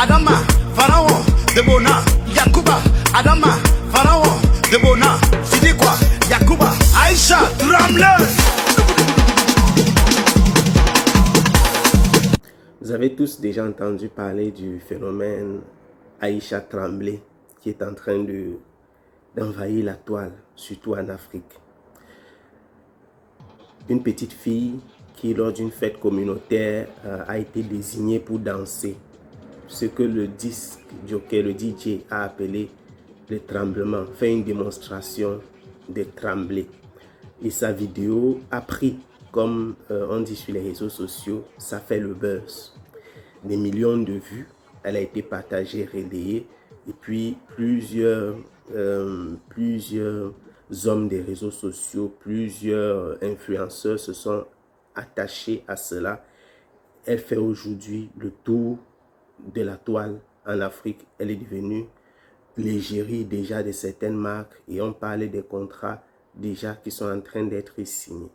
Adama, Pharaon, Debona, Yakuba, Adama, Pharaon, Debona, Sidi quoi, Yakuba, Aïcha, Tremblay. Vous avez tous déjà entendu parler du phénomène Aïcha Tremblay qui est en train d'envahir la toile, surtout en Afrique. Une petite fille qui, lors d'une fête communautaire, a été désignée pour danser. Ce que le disque jockey, le DJ, a appelé le tremblement, fait une démonstration de trembler. Et sa vidéo a pris, comme on dit sur les réseaux sociaux, ça fait le buzz. Des millions de vues, elle a été partagée, relayée, et puis plusieurs hommes des réseaux sociaux, plusieurs influenceurs se sont attachés à cela. Elle fait aujourd'hui le tour de la toile en Afrique. Elle est devenue l'égérie déjà de certaines marques et on parle des contrats déjà qui sont en train d'être signés.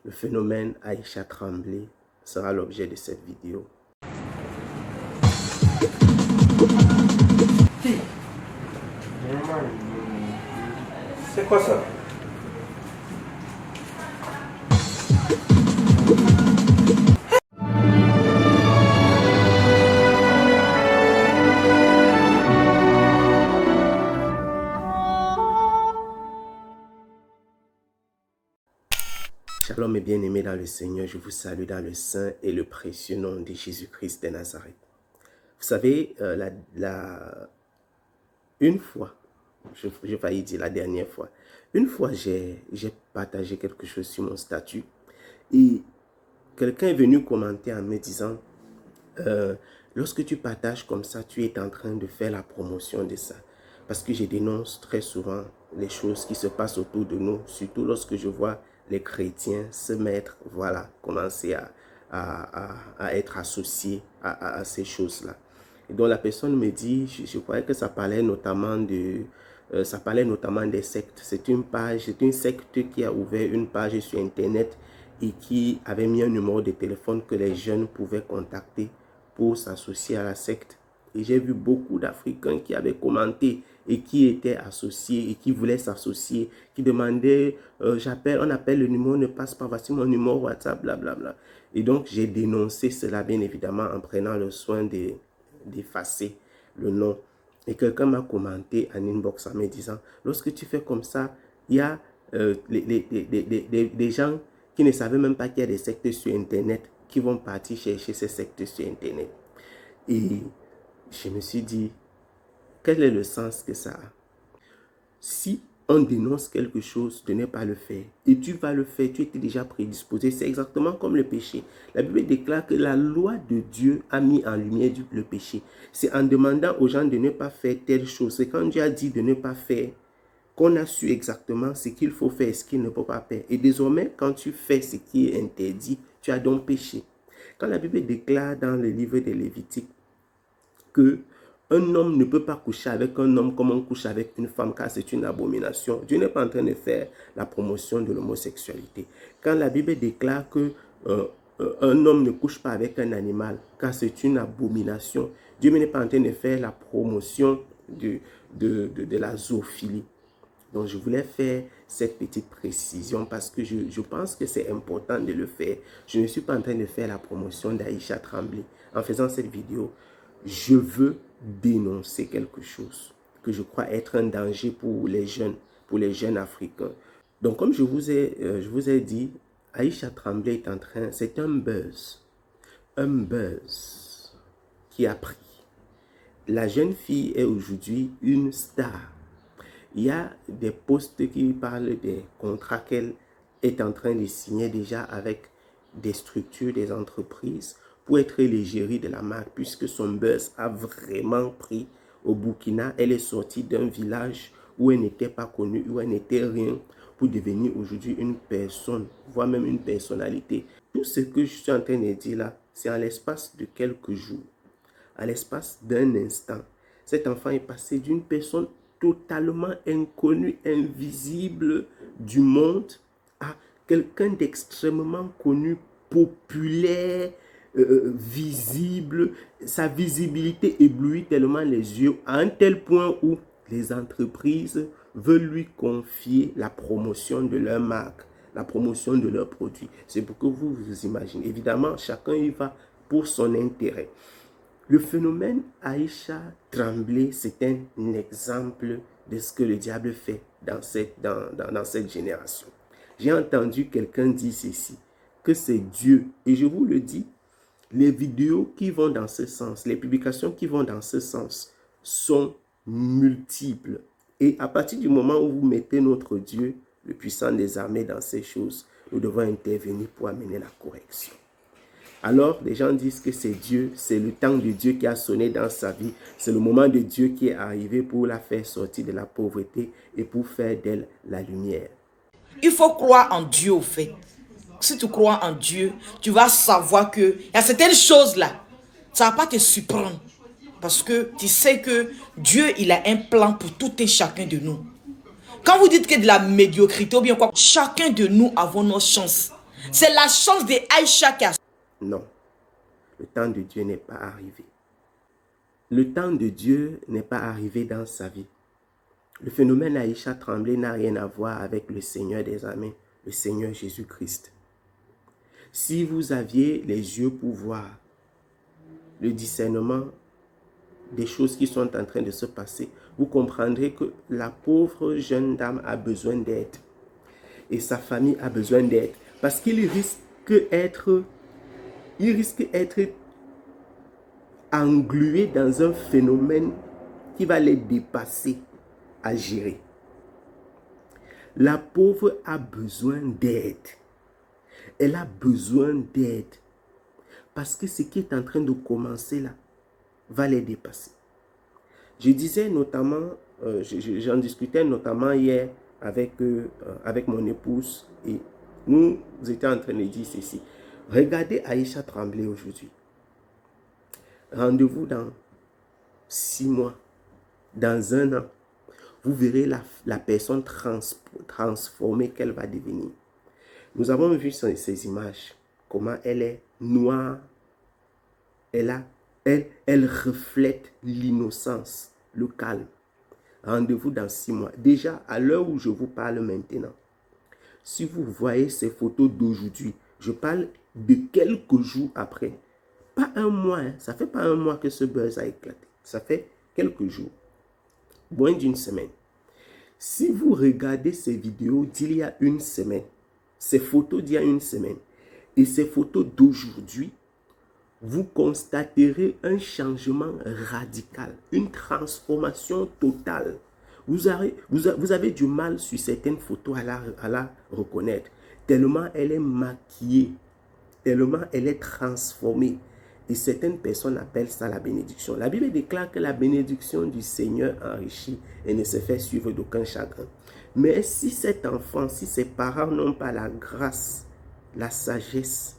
Le phénomène Aïcha Tremblay sera l'objet de cette vidéo. C'est quoi ça? Shalom et bien-aimés dans le Seigneur, je vous salue dans le saint et le précieux nom de Jésus-Christ de Nazareth. Vous savez, une fois, j'ai failli dire la dernière fois, une fois j'ai partagé quelque chose sur mon statut et quelqu'un est venu commenter en me disant lorsque tu partages comme ça, tu es en train de faire la promotion de ça. Parce que je dénonce très souvent les choses qui se passent autour de nous, surtout lorsque je vois les chrétiens se mettre, voilà, commencer à être associés à ces choses-là. Et donc la personne me dit, je croyais que ça parlait notamment des sectes. C'est une secte qui a ouvert une page sur Internet et qui avait mis un numéro de téléphone que les jeunes pouvaient contacter pour s'associer à la secte. Et j'ai vu beaucoup d'Africains qui avaient commenté et qui étaient associés et qui voulaient s'associer, qui demandaient, on appelle le numéro, ne passe pas, voici mon numéro WhatsApp, blablabla. Et donc, j'ai dénoncé cela, bien évidemment, en prenant le soin d'effacer le nom. Et quelqu'un m'a commenté en inbox en me disant, lorsque tu fais comme ça, il y a des gens qui ne savaient même pas qu'il y a des sectes sur Internet, qui vont partir chercher ces sectes sur Internet. Et je me suis dit, quel est le sens que ça a? Si on dénonce quelque chose, de ne pas le faire, et tu vas le faire, tu étais déjà prédisposé, c'est exactement comme le péché. La Bible déclare que la loi de Dieu a mis en lumière le péché. C'est en demandant aux gens de ne pas faire telle chose. C'est quand Dieu a dit de ne pas faire, qu'on a su exactement ce qu'il faut faire et ce qu'il ne peut pas faire. Et désormais, quand tu fais ce qui est interdit, tu as donc péché. Quand la Bible déclare dans le livre de Lévitique que un homme ne peut pas coucher avec un homme comme on couche avec une femme, car c'est une abomination. Dieu n'est pas en train de faire la promotion de l'homosexualité. Quand la Bible déclare que un homme ne couche pas avec un animal, car c'est une abomination, Dieu n'est pas en train de faire la promotion de la zoophilie. Donc, je voulais faire cette petite précision parce que je pense que c'est important de le faire. Je ne suis pas en train de faire la promotion d'Aïcha Tremblay. En faisant cette vidéo, je veux dénoncer quelque chose que je crois être un danger pour les jeunes africains. Donc, comme je vous ai dit, Aïcha Tremblay est en train, c'est un buzz qui a pris. La jeune fille est aujourd'hui une star. Il y a des posts qui parlent des contrats qu'elle est en train de signer déjà avec des structures, des entreprises pour être l'égérie de la marque, puisque son buzz a vraiment pris au Burkina. Elle est sortie d'un village où elle n'était pas connue, où elle n'était rien, pour devenir aujourd'hui une personne, voire même une personnalité. Tout ce que je suis en train de dire là, c'est en l'espace de quelques jours, à l'espace d'un instant. Cet enfant est passé d'une personne totalement inconnue, invisible du monde, à quelqu'un d'extrêmement connu, populaire, visible, sa visibilité éblouit tellement les yeux à un tel point où les entreprises veulent lui confier la promotion de leur marque, la promotion de leurs produits. C'est pour que vous vous imaginez. Évidemment, chacun y va pour son intérêt. Le phénomène Aïcha Tremblay, c'est un exemple de ce que le diable fait dans cette génération. J'ai entendu quelqu'un dire ceci, que c'est Dieu. Et je vous le dis, les vidéos qui vont dans ce sens, les publications qui vont dans ce sens sont multiples. Et à partir du moment où vous mettez notre Dieu, le puissant des armées, dans ces choses, nous devons intervenir pour amener la correction. Alors, les gens disent que c'est Dieu, c'est le temps de Dieu qui a sonné dans sa vie. C'est le moment de Dieu qui est arrivé pour la faire sortir de la pauvreté et pour faire d'elle la lumière. Il faut croire en Dieu, au fait. Si tu crois en Dieu, tu vas savoir qu'il y a certaines choses-là, ça ne va pas te surprendre. Parce que tu sais que Dieu, il a un plan pour tout et chacun de nous. Quand vous dites que de la médiocrité ou bien quoi, chacun de nous avons nos chances. C'est la chance de Aïcha qui a... Non, le temps de Dieu n'est pas arrivé. Le temps de Dieu n'est pas arrivé dans sa vie. Le phénomène Aïcha Tremblay n'a rien à voir avec le Seigneur des armées, le Seigneur Jésus-Christ. Si vous aviez les yeux pour voir le discernement des choses qui sont en train de se passer, vous comprendrez que la pauvre jeune dame a besoin d'aide. Et sa famille a besoin d'aide. Parce qu'il risque d'être englué dans un phénomène qui va les dépasser à gérer. La pauvre a besoin d'aide. Elle a besoin d'aide. Parce que ce qui est en train de commencer là va les dépasser. Je disais notamment, j'en discutais notamment hier avec mon épouse et nous étions en train de dire ceci. Regardez Aïcha Tremblay aujourd'hui. Rendez-vous dans 6 mois, dans 1 an. Vous verrez la personne transformée qu'elle va devenir. Nous avons vu ces images, comment elle est noire. Elle reflète l'innocence, le calme. Rendez-vous dans 6 mois. Déjà, à l'heure où je vous parle maintenant, si vous voyez ces photos d'aujourd'hui, je parle de quelques jours après. Pas un mois, hein. Ça fait pas un mois que ce buzz a éclaté. Ça fait quelques jours. Moins d'une semaine. Si vous regardez ces vidéos d'il y a une semaine, ces photos d'il y a une semaine, et ces photos d'aujourd'hui, vous constaterez un changement radical, une transformation totale. Vous avez du mal sur certaines photos à la reconnaître, tellement elle est maquillée, tellement elle est transformée. Et certaines personnes appellent ça la bénédiction. La Bible déclare que la bénédiction du Seigneur enrichit et ne se fait suivre d'aucun chagrin. Mais si cet enfant, si ses parents n'ont pas la grâce, la sagesse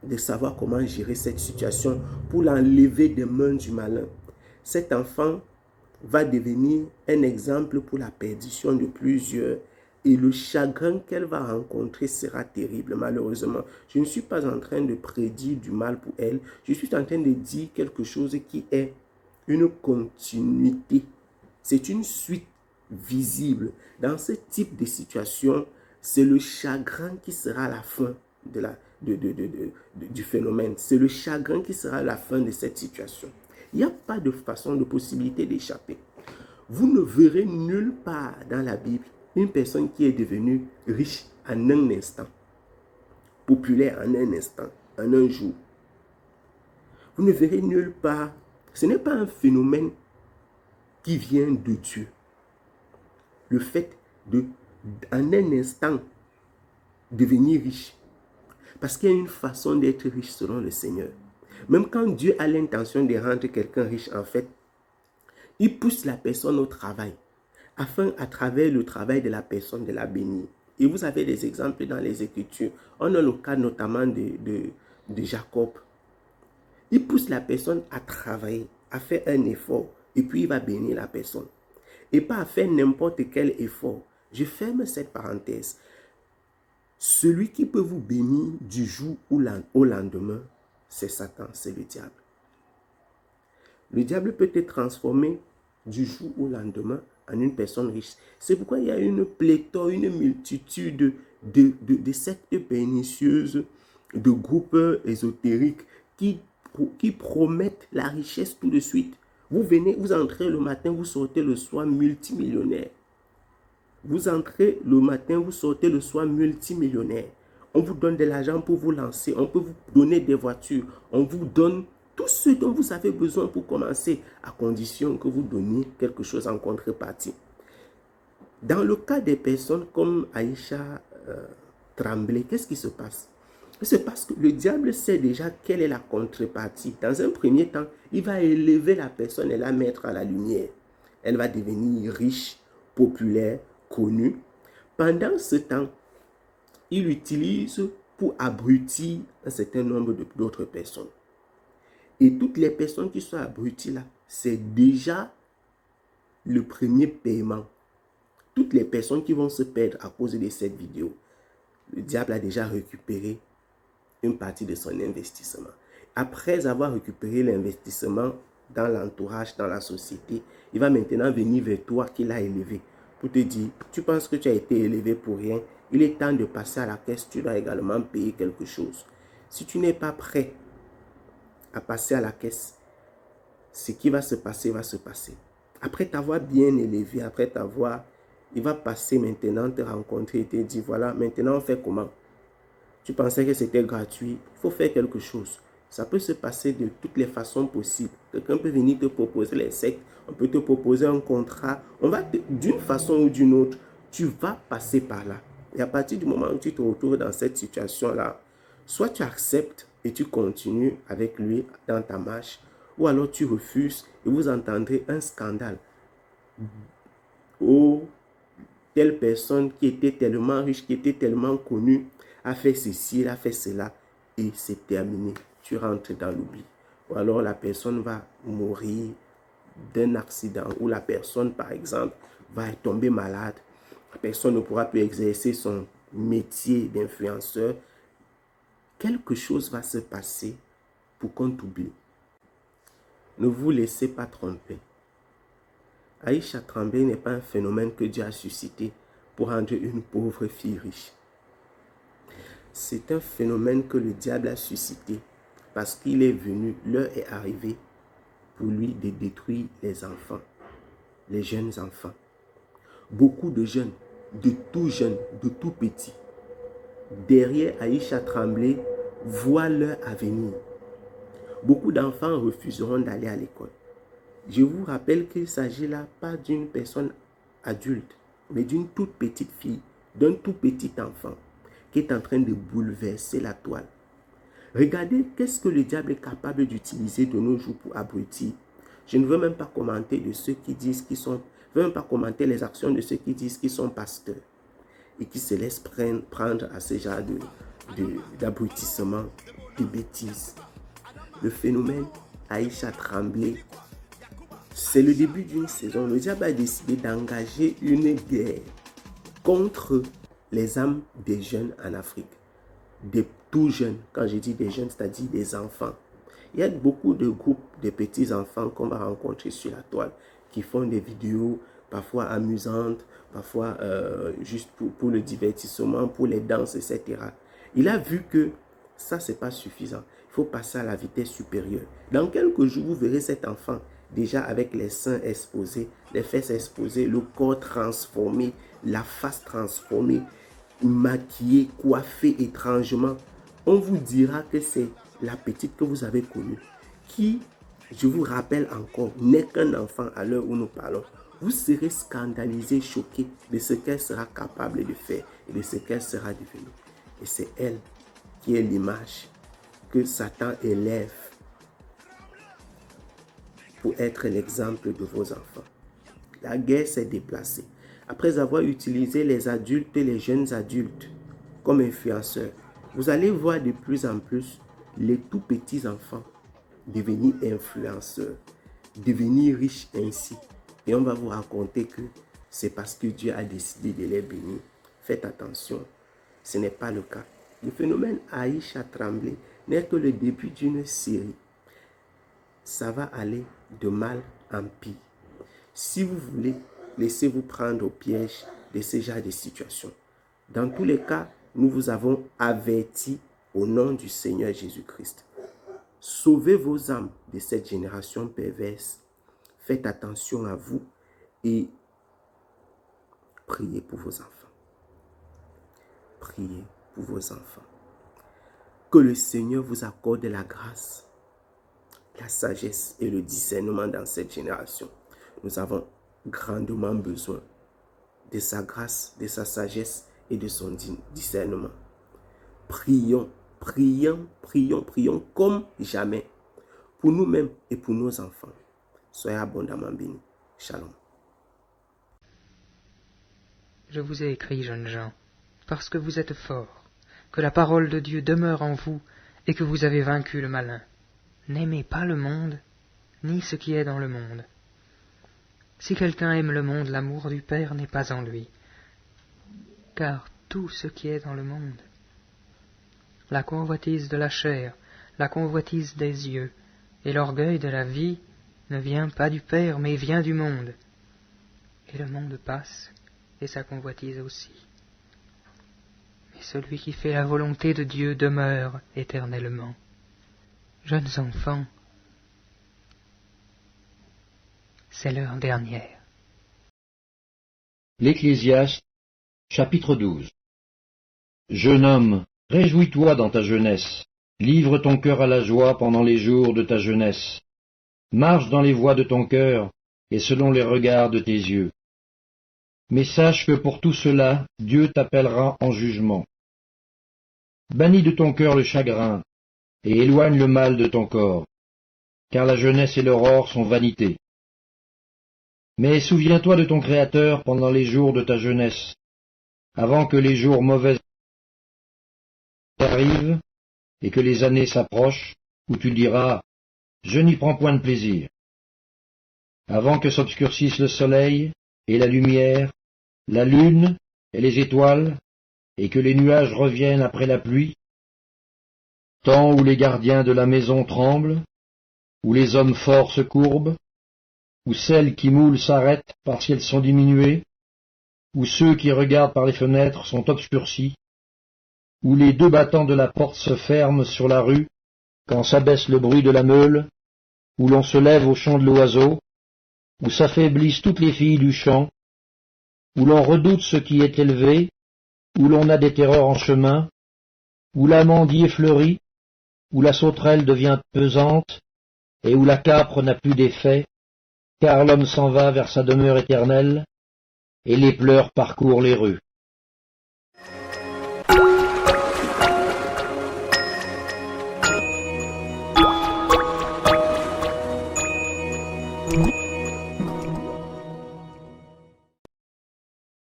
de savoir comment gérer cette situation pour l'enlever des mains du malin, cet enfant va devenir un exemple pour la perdition de plusieurs. Et le chagrin qu'elle va rencontrer sera terrible, malheureusement. Je ne suis pas en train de prédire du mal pour elle. Je suis en train de dire quelque chose qui est une continuité. C'est une suite visible. Dans ce type de situation, c'est le chagrin qui sera la fin du phénomène. C'est le chagrin qui sera la fin de cette situation. Il n'y a pas de façon, de possibilité d'échapper. Vous ne verrez nulle part dans la Bible une personne qui est devenue riche en un instant, populaire en un instant, en un jour. Vous ne verrez nulle part. Ce n'est pas un phénomène qui vient de Dieu. Le fait de, en un instant, devenir riche. Parce qu'il y a une façon d'être riche selon le Seigneur. Même quand Dieu a l'intention de rendre quelqu'un riche, en fait, il pousse la personne au travail, afin, à travers le travail de la personne, de la bénir. Et vous avez des exemples dans les Écritures. On a le cas notamment de Jacob. Il pousse la personne à travailler, à faire un effort, et puis il va bénir la personne. Et pas à faire n'importe quel effort. Je ferme cette parenthèse. Celui qui peut vous bénir du jour au lendemain, c'est Satan, c'est le diable. Le diable peut te transformer du jour au lendemain en une personne riche. C'est pourquoi il y a une pléthore, une multitude de sectes pernicieuses, de groupes ésotériques qui promettent la richesse tout de suite. Vous venez, vous entrez le matin, vous sortez le soir multimillionnaire. Vous entrez le matin, vous sortez le soir multimillionnaire. On vous donne de l'argent pour vous lancer. On peut vous donner des voitures. On vous donne tout ce dont vous avez besoin pour commencer, à condition que vous donniez quelque chose en contrepartie. Dans le cas des personnes comme Aïcha Tremblay, qu'est-ce qui se passe? C'est parce que le diable sait déjà quelle est la contrepartie. Dans un premier temps, il va élever la personne et la mettre à la lumière. Elle va devenir riche, populaire, connue. Pendant ce temps, il utilise pour abrutir un certain nombre d'autres personnes. Et toutes les personnes qui sont abruties là, c'est déjà le premier paiement. Toutes les personnes qui vont se perdre à cause de cette vidéo, le diable a déjà récupéré une partie de son investissement. Après avoir récupéré l'investissement dans l'entourage, dans la société, il va maintenant venir vers toi qui l'a élevé pour te dire, tu penses que tu as été élevé pour rien, il est temps de passer à la caisse, tu dois également payer quelque chose. Si tu n'es pas prêt à passer à la caisse, ce qui va se passer va se passer. Après t'avoir bien élevé, après t'avoir, il va passer maintenant, te rencontrer et te dire, voilà, maintenant on fait comment? Tu pensais que c'était gratuit, il faut faire quelque chose. Ça peut se passer de toutes les façons possibles. Quelqu'un peut venir te proposer les sectes, on peut te proposer un contrat. On va d'une façon ou d'une autre, tu vas passer par là. Et à partir du moment où tu te retrouves dans cette situation-là, soit tu acceptes et tu continues avec lui dans ta marche, ou alors tu refuses et vous entendrez un scandale. Oh, telle personne qui était tellement riche, qui était tellement connue, a fait ceci, elle a fait cela, et c'est terminé. Tu rentres dans l'oubli. Ou alors la personne va mourir d'un accident, ou la personne, par exemple, va tomber malade. La personne ne pourra plus exercer son métier d'influenceur. Quelque chose va se passer pour qu'on t'oublie. Ne vous laissez pas tromper. Aïcha Tremblay n'est pas un phénomène que Dieu a suscité pour rendre une pauvre fille riche. C'est un phénomène que le diable a suscité parce qu'il est venu, l'heure est arrivée pour lui de détruire les enfants, les jeunes enfants. Beaucoup de jeunes, de tout petits, derrière Aïcha Tremblay, voient leur avenir. Beaucoup d'enfants refuseront d'aller à l'école. Je vous rappelle qu'il ne s'agit là pas d'une personne adulte, mais d'une toute petite fille, d'un tout petit enfant qui est en train de bouleverser la toile. Regardez qu'est-ce que le diable est capable d'utiliser de nos jours pour abrutir. Je ne veux même pas commenter de ceux qui disent qu'ils sont, je ne veux même pas commenter les actions de ceux qui disent qu'ils sont pasteurs et qui se laissent prendre à ce genre d'abrutissement, de bêtises. Le phénomène Aïcha Tremblay, c'est le début d'une saison. Le diable a décidé d'engager une guerre contre les âmes des jeunes en Afrique. Des tout jeunes, quand je dis des jeunes, c'est-à-dire des enfants. Il y a beaucoup de groupes de petits enfants qu'on va rencontrer sur la toile qui font des vidéos parfois amusantes, parfois juste pour le divertissement, pour les danses, etc. Il a vu que ça, ce n'est pas suffisant. Il faut passer à la vitesse supérieure. Dans quelques jours, vous verrez cet enfant déjà avec les seins exposés, les fesses exposées, le corps transformé, la face transformée, maquillée, coiffée étrangement. On vous dira que c'est la petite que vous avez connue, qui, je vous rappelle encore, n'est qu'un enfant à l'heure où nous parlons. Vous serez scandalisé, choqué de ce qu'elle sera capable de faire et de ce qu'elle sera devenue. Et c'est elle qui est l'image que Satan élève pour être l'exemple de vos enfants. La guerre s'est déplacée. Après avoir utilisé les adultes et les jeunes adultes comme influenceurs, vous allez voir de plus en plus les tout petits enfants devenir influenceurs, devenir riches ainsi. Et on va vous raconter que c'est parce que Dieu a décidé de les bénir. Faites attention, ce n'est pas le cas. Le phénomène Aïcha Tremblay n'est que le début d'une série. Ça va aller de mal en pire. Si vous voulez, laissez-vous prendre au piège de ce genre de situation. Dans tous les cas, nous vous avons averti au nom du Seigneur Jésus-Christ. Sauvez vos âmes de cette génération perverse. Faites attention à vous et priez pour vos enfants. Priez pour vos enfants. Que le Seigneur vous accorde la grâce, la sagesse et le discernement dans cette génération. Nous avons grandement besoin de sa grâce, de sa sagesse et de son discernement. Prions, prions, prions, prions comme jamais pour nous-mêmes et pour nos enfants. Soyez abondamment bénis. Shalom. Je vous ai écrit, jeunes gens, parce que vous êtes forts, que la parole de Dieu demeure en vous et que vous avez vaincu le malin. N'aimez pas le monde, ni ce qui est dans le monde. Si quelqu'un aime le monde, l'amour du Père n'est pas en lui. Car tout ce qui est dans le monde, la convoitise de la chair, la convoitise des yeux et l'orgueil de la vie ne vient pas du Père, mais vient du monde. Et le monde passe, et sa convoitise aussi. Mais celui qui fait la volonté de Dieu demeure éternellement. Jeunes enfants, c'est l'heure dernière. L'Ecclésiaste, chapitre 12. Jeune homme, réjouis-toi dans ta jeunesse, livre ton cœur à la joie pendant les jours de ta jeunesse. Marche dans les voies de ton cœur et selon les regards de tes yeux. Mais sache que pour tout cela, Dieu t'appellera en jugement. Bannis de ton cœur le chagrin et éloigne le mal de ton corps, car la jeunesse et l'aurore sont vanité. Mais souviens-toi de ton Créateur pendant les jours de ta jeunesse, avant que les jours mauvais arrivent et que les années s'approchent, où tu diras « Je n'y prends point de plaisir ». Avant que s'obscurcisse le soleil et la lumière, la lune et les étoiles, et que les nuages reviennent après la pluie, temps où les gardiens de la maison tremblent, où les hommes forts se courbent, où celles qui moulent s'arrêtent parce qu'elles sont diminuées, où ceux qui regardent par les fenêtres sont obscurcis, où les deux battants de la porte se ferment sur la rue, quand s'abaisse le bruit de la meule, où l'on se lève au chant de l'oiseau, où s'affaiblissent toutes les filles du champ, où l'on redoute ce qui est élevé, où l'on a des terreurs en chemin, où l'amandier fleurit, où la sauterelle devient pesante, et où la capre n'a plus d'effet, car l'homme s'en va vers sa demeure éternelle, et les pleurs parcourent les rues. Thank you.